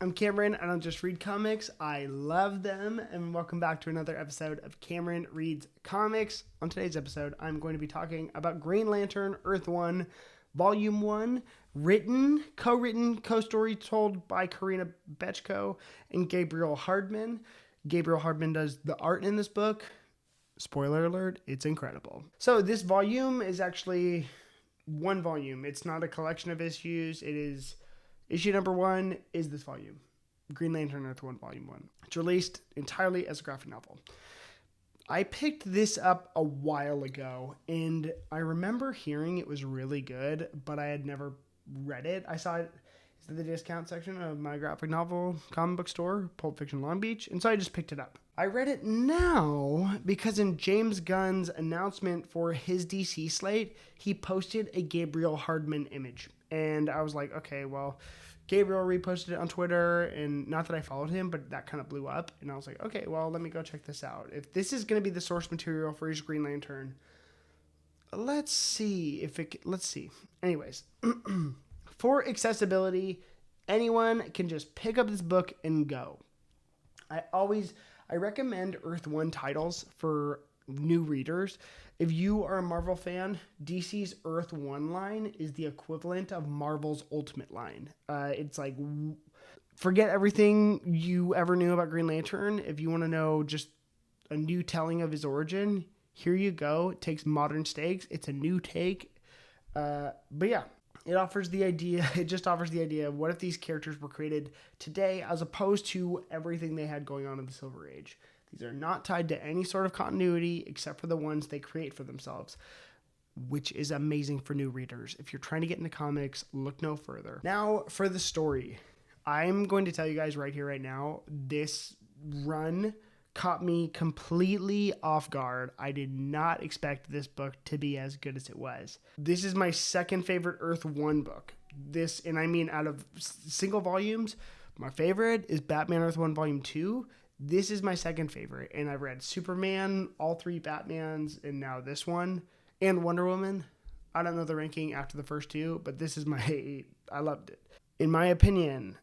I'm Cameron. I don't just read comics, I love them. And welcome back to another episode of Cameron Reads Comics. On today's episode, I'm going to be talking about Green Lantern Earth 1, Volume 1, co-written, co-story told by Karina Bechko and Gabriel Hardman. Gabriel Hardman does the art in this book. Spoiler alert, it's incredible. So this volume is actually one volume. It's not a collection of issues. It is issue number 1 is this volume, Green Lantern Earth 1, Volume 1. It's released entirely as a graphic novel. I picked this up a while ago, and I remember hearing it was really good, but I had never read it. I saw it in the discount section of my graphic novel comic book store, Pulp Fiction Long Beach, and so I just picked it up. I read it now because in James Gunn's announcement for his DC slate, he posted a Gabriel Hardman image. And I was like, okay, well, Gabriel reposted it on Twitter, and not that I followed him, but that kind of blew up. And I was like, okay, well, let me go check this out. If this is going to be the source material for his Green Lantern, let's see. Anyways, for accessibility, anyone can just pick up this book and go. I recommend Earth 1 titles for new readers. If you are a Marvel fan, DC's Earth 1 line is the equivalent of Marvel's Ultimate line. It's like, forget everything you ever knew about Green Lantern. If you want to know just a new telling of his origin, here you go. It takes modern stakes. It's a new take. But yeah, it just offers the idea of what if these characters were created today as opposed to everything they had going on in the Silver Age. These are not tied to any sort of continuity except for the ones they create for themselves, which is amazing for new readers. If you're trying to get into comics, look no further. Now for the story. I'm going to tell you guys right here, right now, this run caught me completely off guard. I did not expect this book to be as good as it was. This is my second favorite Earth 1 book. Out of single volumes, my favorite is Batman Earth 1 Volume 2. This is my second favorite, and I've read Superman, all 3 Batmans, and now this one, and Wonder Woman. I don't know the ranking after the first 2, but this is I loved it. In my opinion,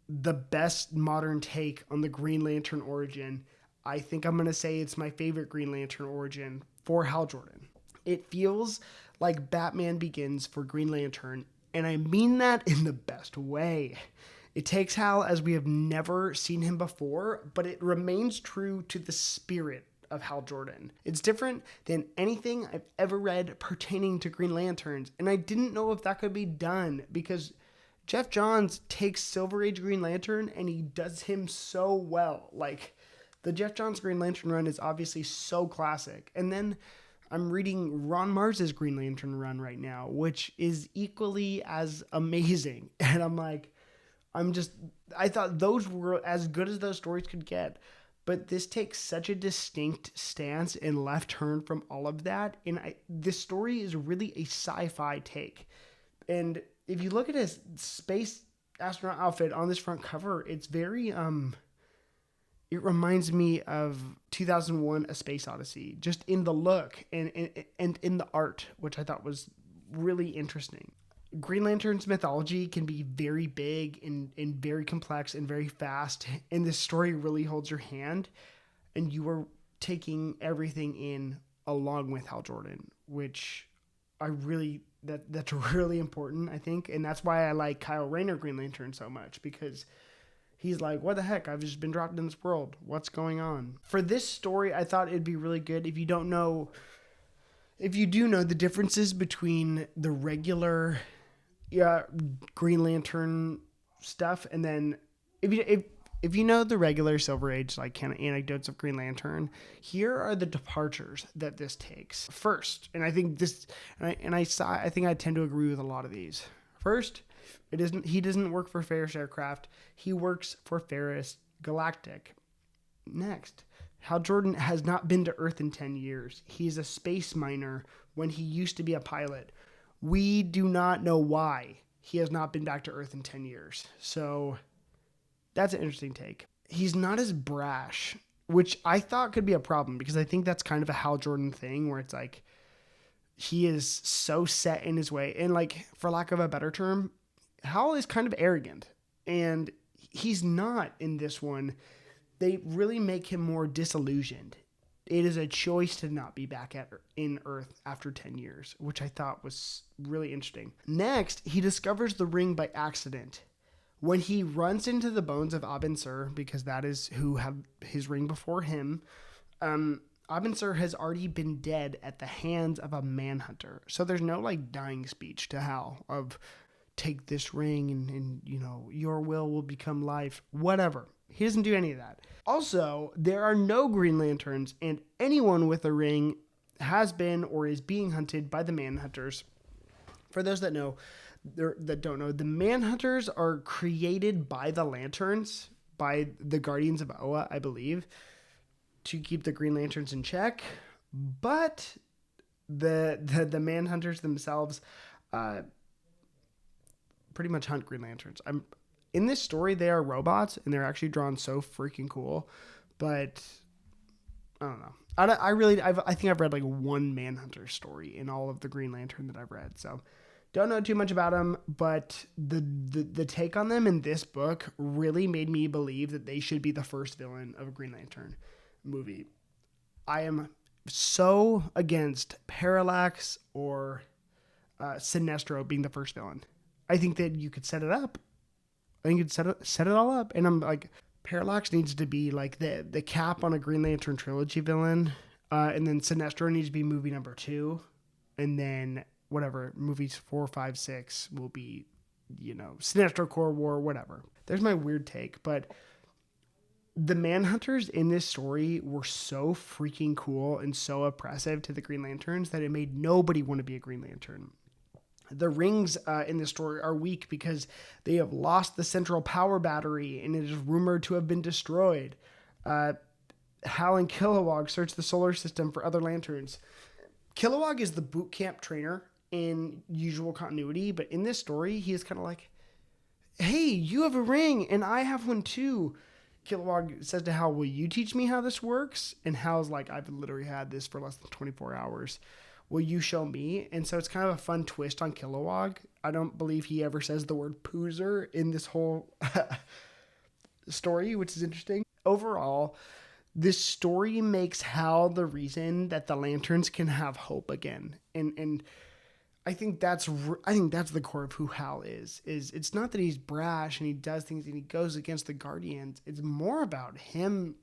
the best modern take on the Green Lantern origin. I think I'm going to say it's my favorite Green Lantern origin for Hal Jordan. It feels like Batman Begins for Green Lantern, and I mean that in the best way. It takes Hal as we have never seen him before, but it remains true to the spirit of Hal Jordan. It's different than anything I've ever read pertaining to Green Lanterns, and I didn't know if that could be done because Geoff Johns takes Silver Age Green Lantern and he does him so well. Like, the Geoff Johns Green Lantern run is obviously so classic. And then I'm reading Ron Mars's Green Lantern run right now, which is equally as amazing. And I'm like, I thought those were as good as those stories could get. But this takes such a distinct stance and left turn from all of that. And this story is really a sci-fi take. And if you look at his space astronaut outfit on this front cover, it's very, it reminds me of 2001 A Space Odyssey, just in the look and in the art, which I thought was really interesting. Green Lantern's mythology can be very big and very complex and very fast, and this story really holds your hand, and you are taking everything in along with Hal Jordan, which that's really important, I think, and that's why I like Kyle Rayner Green Lantern so much, because he's like, what the heck? I've just been dropped in this world. What's going on? For this story, I thought it'd be really good if you do know the differences between the regular Green Lantern stuff, and then if you know the regular Silver Age, like, kind of anecdotes of Green Lantern, here are the departures that this takes. First, and I think I think I tend to agree with a lot of these. First, he doesn't work for Ferris Aircraft. He works for Ferris Galactic. Next, Hal Jordan has not been to Earth in 10 years. He's a space miner when he used to be a pilot. We do not know why he has not been back to Earth in 10 years. So that's an interesting take. He's not as brash, which I thought could be a problem because I think that's kind of a Hal Jordan thing where it's like he is so set in his way. And, like, for lack of a better term, Hal is kind of arrogant, and he's not in this one. They really make him more disillusioned. It is a choice to not be back in Earth after 10 years, which I thought was really interesting. Next, he discovers the ring by accident. When he runs into the bones of Abin Sur, because that is who had his ring before him, Abin Sur has already been dead at the hands of a manhunter. So there's no like dying speech to Hal of take this ring and your will become life, whatever. He doesn't do any of that. Also, there are no Green Lanterns, and anyone with a ring has been or is being hunted by the Manhunters. For those that don't know, the Manhunters are created by the Lanterns, by the Guardians of Oa, I believe, to keep the Green Lanterns in check. But the Manhunters themselves pretty much hunt Green Lanterns. In this story, they are robots, and they're actually drawn so freaking cool. But I don't know. I think I've read like one Manhunter story in all of the Green Lantern that I've read. So don't know too much about them. But the take on them in this book really made me believe that they should be the first villain of a Green Lantern movie. I am so against Parallax or Sinestro being the first villain. I think that you could set it up. I think you'd set it all up. And I'm like, Parallax needs to be like the cap on a Green Lantern trilogy villain. And then Sinestro needs to be movie number 2. And then whatever, movies 4, 5, 6 will be, Sinestro Corps War, whatever. There's my weird take. But the Manhunters in this story were so freaking cool and so oppressive to the Green Lanterns that it made nobody want to be a Green Lantern. The rings in this story are weak because they have lost the central power battery and it is rumored to have been destroyed. Hal and Kilowog search the solar system for other lanterns. Kilowog is the boot camp trainer in usual continuity, but in this story, he is kind of like, hey, you have a ring and I have one too. Kilowog says to Hal, will you teach me how this works? And Hal's like, I've literally had this for less than 24 hours. Will you show me? And so it's kind of a fun twist on Kilowog. I don't believe he ever says the word poozer in this whole story, which is interesting. Overall, this story makes Hal the reason that the Lanterns can have hope again. And I think that's the core of who Hal is. It's not that he's brash and he does things and he goes against the Guardians. It's more about him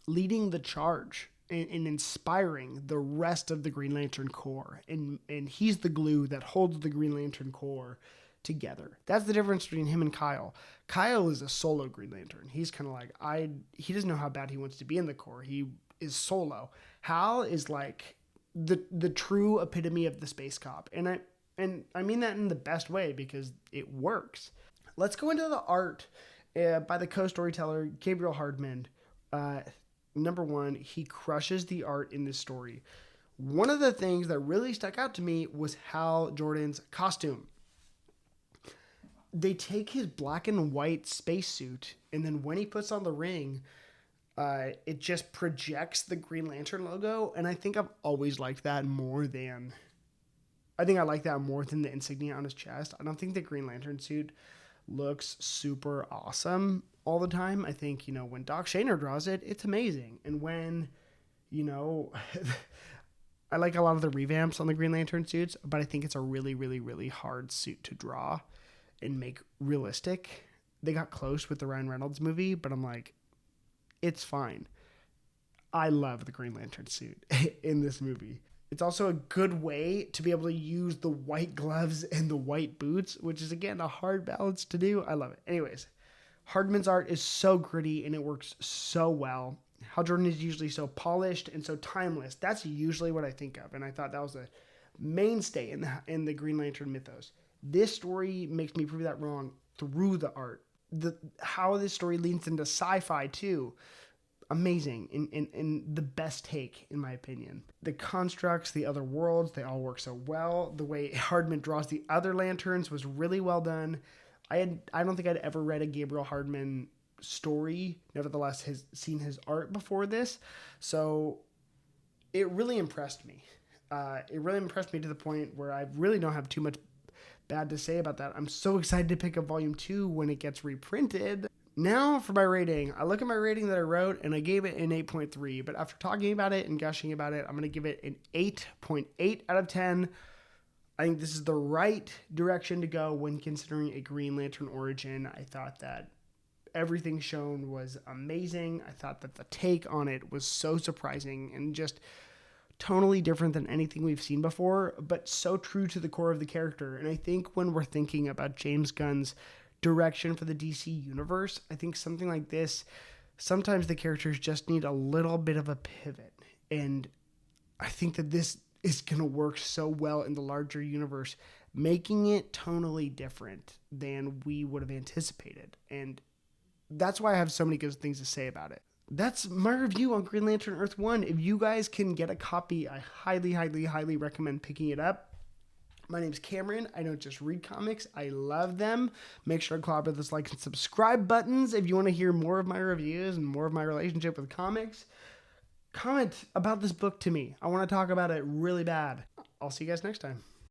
leading the charge and inspiring the rest of the Green Lantern Corps. And he's the glue that holds the Green Lantern Corps together. That's the difference between him and Kyle. Kyle is a solo Green Lantern. He's kind of like, he doesn't know how bad he wants to be in the Corps. He is solo. Hal is like the true epitome of the space cop. And I mean that in the best way because it works. Let's go into the art by the co-storyteller, Gabriel Hardman. Number one, he crushes the art in this story. One of the things that really stuck out to me was Hal Jordan's costume. They take his black and white spacesuit, and then when he puts on the ring, it just projects the Green Lantern logo, and I think I've always liked that more than... I like that more than the insignia on his chest. I don't think the Green Lantern suit looks super awesome all the time. I think, when Doc Shaner draws it, it's amazing. And when, I like a lot of the revamps on the Green Lantern suits, but I think it's a really, really, really hard suit to draw and make realistic. They got close with the Ryan Reynolds movie, but I'm like, it's fine. I love the Green Lantern suit in this movie. It's also a good way to be able to use the white gloves and the white boots, which is, again, a hard balance to do. I love it. Anyways, Hardman's art is so gritty and it works so well. Hal Jordan is usually so polished and so timeless. That's usually what I think of, and I thought that was a mainstay in the Green Lantern mythos. This story makes me prove that wrong through the art. How this story leans into sci-fi too. Amazing in the best take, in my opinion. The constructs, the other worlds, they all work so well. The way Hardman draws the other lanterns was really well done. I don't think I'd ever read a Gabriel Hardman story, nevertheless seen his art before this. So it really impressed me. It really impressed me to the point where I really don't have too much bad to say about that. I'm so excited to pick up volume 2 when it gets reprinted. Now for my rating. I look at my rating that I wrote and I gave it an 8.3, but after talking about it and gushing about it, I'm going to give it an 8.8 out of 10. I think this is the right direction to go when considering a Green Lantern origin. I thought that everything shown was amazing. I thought that the take on it was so surprising and just tonally different than anything we've seen before, but so true to the core of the character. And I think when we're thinking about James Gunn's direction for the DC universe, I think something like this, sometimes the characters just need a little bit of a pivot. And I think that this is going to work so well in the larger universe, making it tonally different than we would have anticipated. And that's why I have so many good things to say about it. That's my review on Green Lantern Earth 1. If you guys can get a copy, I highly, highly, highly recommend picking it up. My name's Cameron. I don't just read comics. I love them. Make sure to clap with those like and subscribe buttons if you want to hear more of my reviews and more of my relationship with comics. Comment about this book to me. I want to talk about it really bad. I'll see you guys next time.